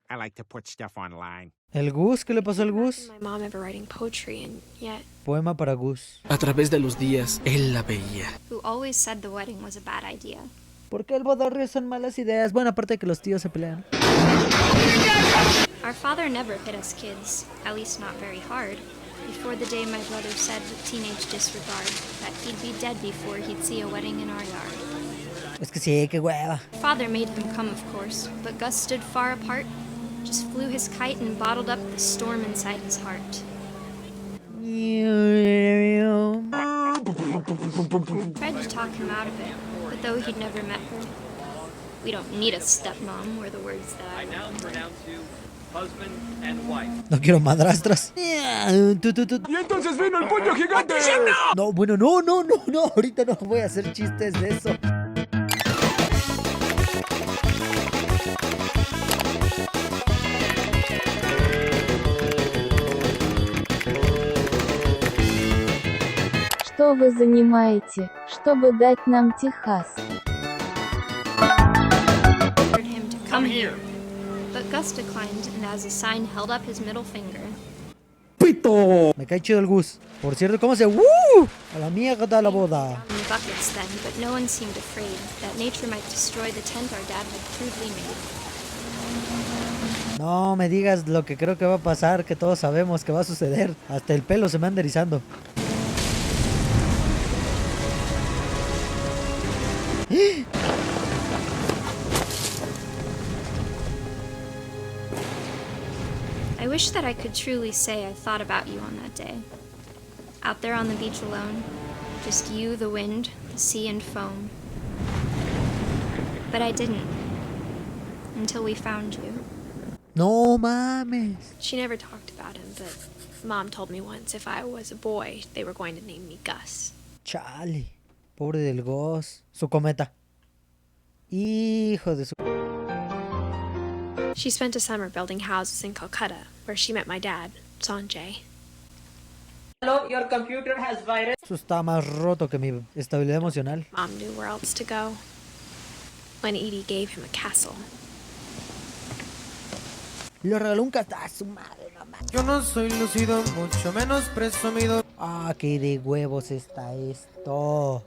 I like to put stuff online. ¿El Gus? ¿Qué le pasó al Gus? My mom ever writing poetry, and yet Poema para Gus. A través de los días, él la veía. Who always said the wedding was a bad idea. ¿Por qué el bodorrio son malas ideas? Bueno, aparte de que los tíos se pelean. Our father never hit us kids, at least not very hard. Before the day my brother said with teenage disregard that he'd be dead before he'd see a wedding in our yard. Es que sí, qué hueva. Father made him come, of course, but Gus stood far apart, just flew his kite and bottled up the storm inside his heart. Tried to talk him out of it, but though he'd never met her, we don't need a stepmom, were the words that I now pronounce you husband and wife. No quiero madrastras. Y entonces vino el puño gigante. No, bueno, no. Ahorita no voy a hacer chistes de eso. Что вы занимаете, чтобы дать нам Техас? ordered him to come here. But Gus declined and as a sign held up his middle finger. ¡Pito! Me cae chido el Gus. Por cierto, ¿cómo se...? ¡Woo! A la mierda la boda. In the buckets then, but no one seemed afraid that nature might destroy the tent our dad had crudely made. No me digas lo que creo que va a pasar, que todos sabemos que va a suceder. Hasta el pelo se me anda erizando. I wish that I could truly say I thought about you on that day. Out there on the beach alone, just you, the wind, the sea and foam. But I didn't. Until we found you. No mames. she never talked about him, but Mom told me once if I was a boy, they were going to name me Gus. Chale. Pobre del Gus. Su cometa. Hijo de su... She spent a summer building houses in Calcutta, where she met my dad, Sanjay. Hello, your computer has virus. Eso está más roto que mi estabilidad emocional. Mom knew where else to go. When Edie gave him a castle. Le regaló un a su madre, mamá. Yo no soy lucido, mucho menos presumido. Ah, qué de huevos está esto.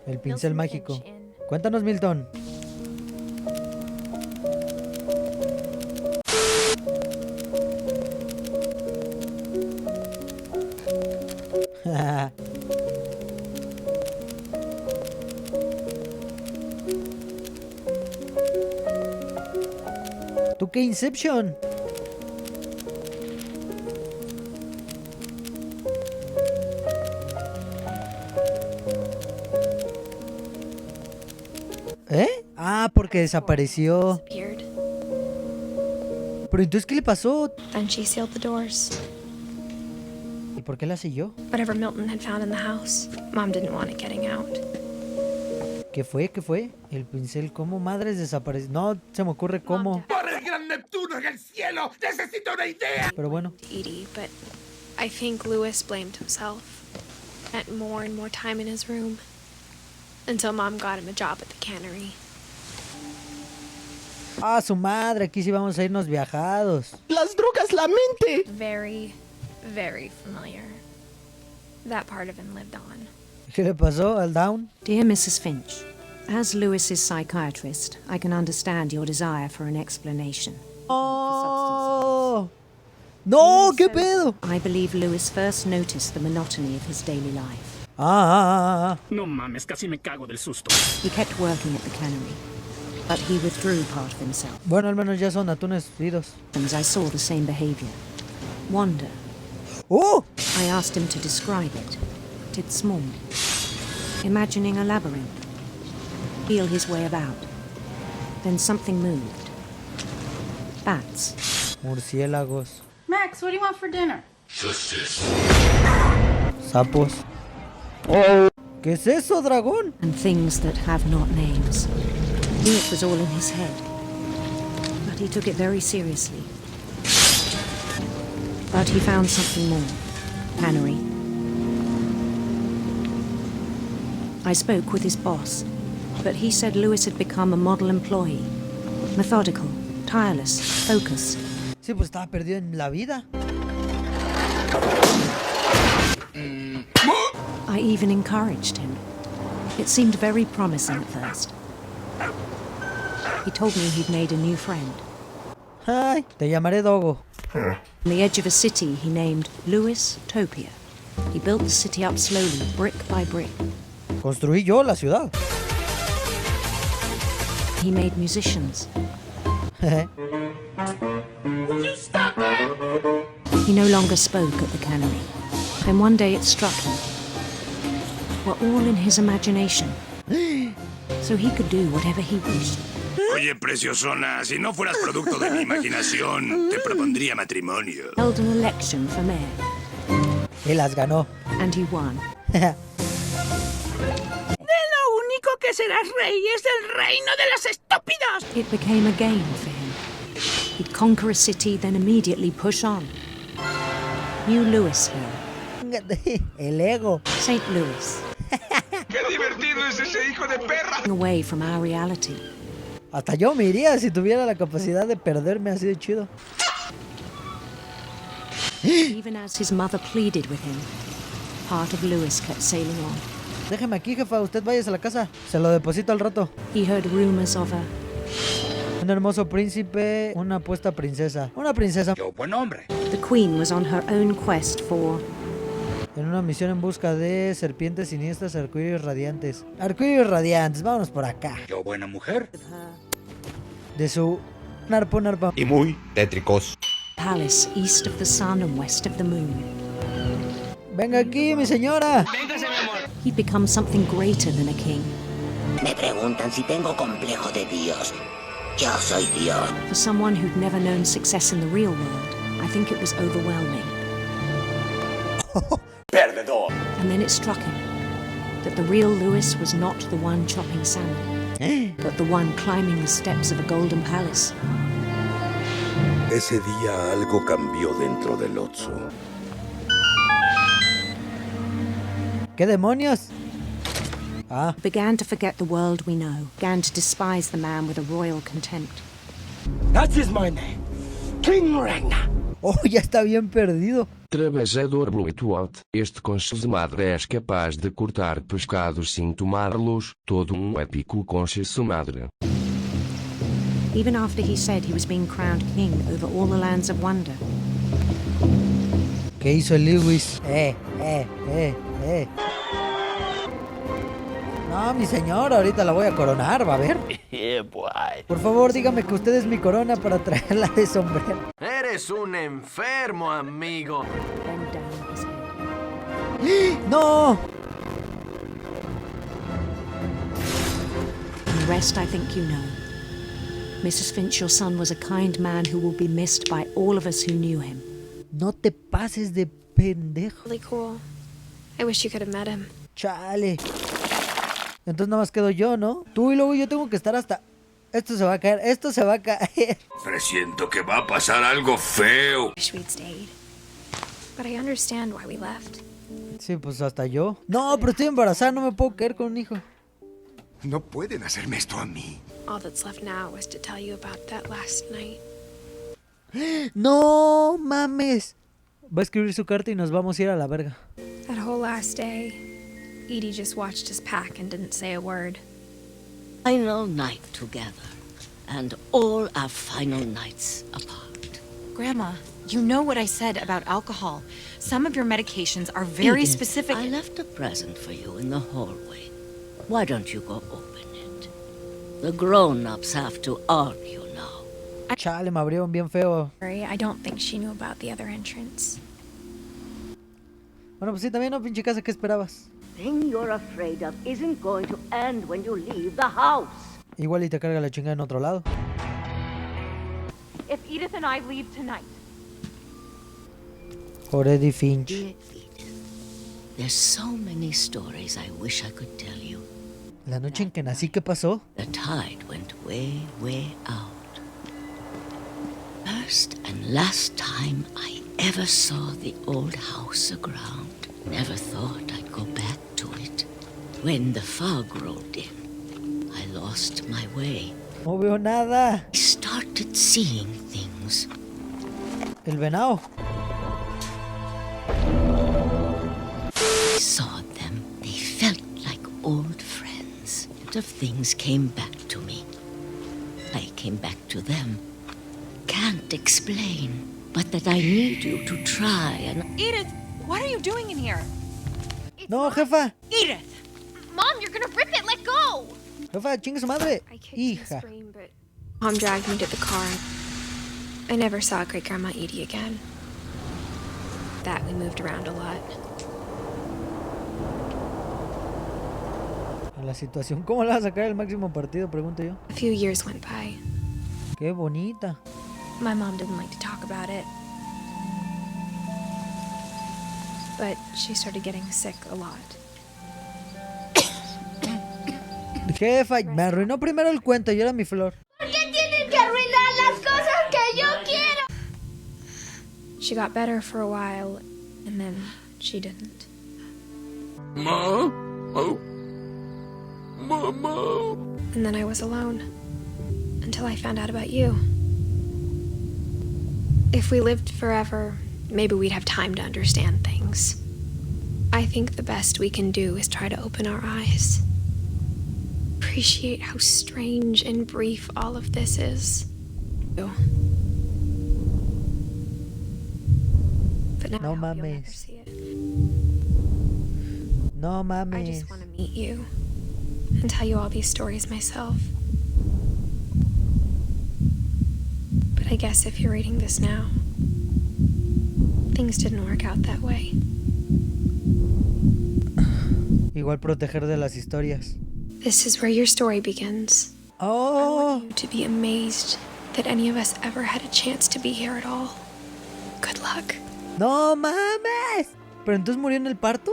El pincel mágico. Cuéntanos, Milton. ¿Tú qué Inception? ¿Eh? Ah, porque desapareció. Disappeared. Pero entonces, ¿qué le pasó? Then she sealed the doors. ¿Y por qué la selló? Whatever Milton had found in the house, Mom didn't want it getting out. ¿Qué fue? ¿Qué fue? El pincel, ¿cómo madres desapareció? No se me ocurre cómo. ¡Por el gran Neptuno en el cielo! ¡Necesito una idea! Pero bueno. Edie, but I think Lewis blamed himself. Spent more and more time in his room. Until Mom got him a job at the cannery. Ah, su madre, aquí sí vamos a irnos viajados. Las drogas, la mente. Very, very familiar. That part of him lived on. ¿Qué le pasó al Down? Dear Mrs. Finch, as Lewis's psychiatrist, I can understand your desire for an explanation. ¡Oh! ¡No! ¿Qué pedo? I believe Lewis first noticed the monotony of his daily life. Ah. No mames, casi me cago del susto. He kept working at the cannery, but he withdrew part of himself. Bueno, al menos ya son atunes fritos. And I saw the same behavior. Wonder. ¡Oh! I asked him to describe it. Did small. Imagining a labyrinth. Feel his way about. Then something moved. Bats. Murciélagos. Max, what do you want for dinner? Sapos. ¿Qué es eso, dragón? And things that have not names. Knew it was all in his head. But he took it very seriously. But he found something more. Cannery. I spoke with his boss, but he said Lewis had become a model employee. Methodical, tireless, focused. Sí, pues estaba perdido en la vida. I even encouraged him. It seemed very promising at first. He told me he'd made a new friend. Ay, te llamaré Dogo. On the edge of a city he named Louis Topia. He built the city up slowly, brick by brick. Construí yo la ciudad. He made musicians. He no longer spoke at the cannery. Then one day it struck him. We're all in his imagination. So he could do whatever he wished. Oye, preciosona, si no fueras producto de mi imaginación, te propondría matrimonio. Held an election for mayor. Y las ganó. And he won. Lo único que serás rey es el reino de los estúpidos. It became a game for him. He'd conquer a city, then immediately push on. New Louisville. El ego. St. Louis. ¡Qué divertido es ese hijo de perra! Away from our reality. Hasta yo me iría si tuviera la capacidad de perderme así de chido. Even as his mother pleaded with him, part of Louis kept sailing on. Déjeme aquí, jefa, usted váyase a la casa. Se lo deposito al rato. He heard rumors of her. Un hermoso príncipe, una apuesta princesa. Una princesa. ¡Qué buen hombre! The queen was on her own quest for... En una misión en busca de serpientes siniestras, arcoíris radiantes. Arcoíris radiantes, vámonos por acá. ¡Qué buena mujer! De su narpa. Y muy tétricos. Palace east of the sun and west of the moon. Venga aquí, mi señora. Véngase, mi amor. He'd become something greater than a king. Me preguntan si tengo complejo de Dios. Yo soy Dios. For someone who'd never known success in the real world, I think it was overwhelming. ¡Perdedor! And then it struck him that the real Louis was not the one chopping salmon, but the one climbing the steps of a golden palace. Ese día algo cambió dentro del Otso. ¿Qué demonios? Ah. Began to forget the world we know, began to despise the man with a royal contempt. That is my name, King Ragnar. Oh, ya está bien perdido. Trabajador brutuante, este conche de madre é capaz de cortar pescados sem tomá-los, todo épico conche su madre. Even after he said he was being crowned king over all the lands of wonder. ¿Qué hizo el Lewis? No, mi señora, ahorita la voy a coronar, va a ver. Por favor, dígame que usted es mi corona para traerla de sombrero. Eres un enfermo, amigo. ¡No! The rest I think you know. Mrs. Finch, your son was a kind man who will be missed by all of us who knew him. No te pases de pendejo. Really cool. I wish you could have met him. Chale. Entonces nada más quedo yo, ¿no? Tú y luego yo tengo que estar hasta... Esto se va a caer, esto se va a caer. Presiento que va a pasar algo feo. Wish we'd stayed. But I understand why we left. Sí, pues hasta yo. No, pero estoy embarazada, no me puedo caer con un hijo. No pueden hacerme esto a mí. All that's left now is to tell you about that last night. No mames. Va a escribir su carta y nos vamos a ir a la verga. That whole last day, Edie just watched us pack and didn't say a word. Final night together, and all our final nights apart. Grandma, you know what I said about alcohol. Some of your medications are very Edith, specific. I left a present for you in the hallway. Why don't you go open it? The grown-ups have to argue now. Chale, me abrieron bien feo. I don't think she knew about the other entrance. Bueno, pues sí, también no, pinche casa, ¿qué esperabas? The thing you're afraid of isn't going to end when you leave the house. Igual y te carga la chingada en otro lado. If Edith and I leave tonight. Por Edith Finch. Dear Edith, there's so many stories I wish I could tell you. La noche en que nací, ¿qué pasó? The tide went way, way out. First and last time I ever saw the old house aground. Never thought I'd go back to it. When the fog rolled in, I lost my way. No veo nada. I started seeing things. El venado. I saw them. They felt like old friends. And of things came back to me. I came back to them. Can't explain, but that I need you to try and... Edith, what are you doing in here? No, jefa. Edith! Mom, you're gonna rip it. Let go. Jefa, chinga su madre. I kicked Hija. and screamed, but Mom dragged me to the car. I never saw Great Grandma Edie again. That we moved around a lot. A la situación, ¿cómo le va a sacar el máximo partido? Pregunto yo. A few years went by. Qué bonita. My mom didn't like to talk about it. But she started getting sick a lot. Jefa, me arruinó primero el cuento y ahora mi flor. ¿Por qué tienen que arruinar las cosas que yo quiero? She got better for a while, and then she didn't. Ma? Oh. Mama. And then I was alone. Until I found out about you. If we lived forever, maybe we'd have time to understand things. I think the best we can do is try to open our eyes. Appreciate how strange and brief all of this is. But now No I hope you'll never mames. see it. No I mames. just want to meet you and tell you all these stories myself. But I guess if you're reading this now, things didn't work out that way. Igual proteger de las historias. This is where your story begins. Oh. I want you to be amazed that any of us ever had a chance to be here at all. Good luck. No mames. ¿Pero entonces murió en el parto?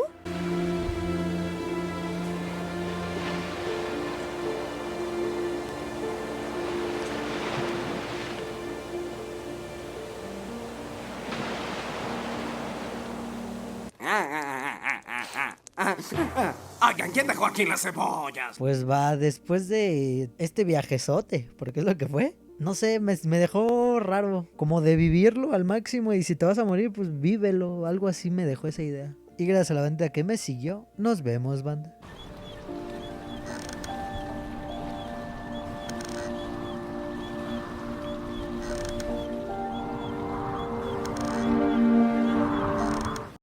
Oigan, ¿quién dejó aquí las cebollas? Pues va, después de este viajezote, porque es lo que fue. No sé, me dejó raro, como de vivirlo al máximo y si te vas a morir, pues vívelo. Algo así me dejó esa idea. Y gracias a la banda que me siguió, nos vemos, banda.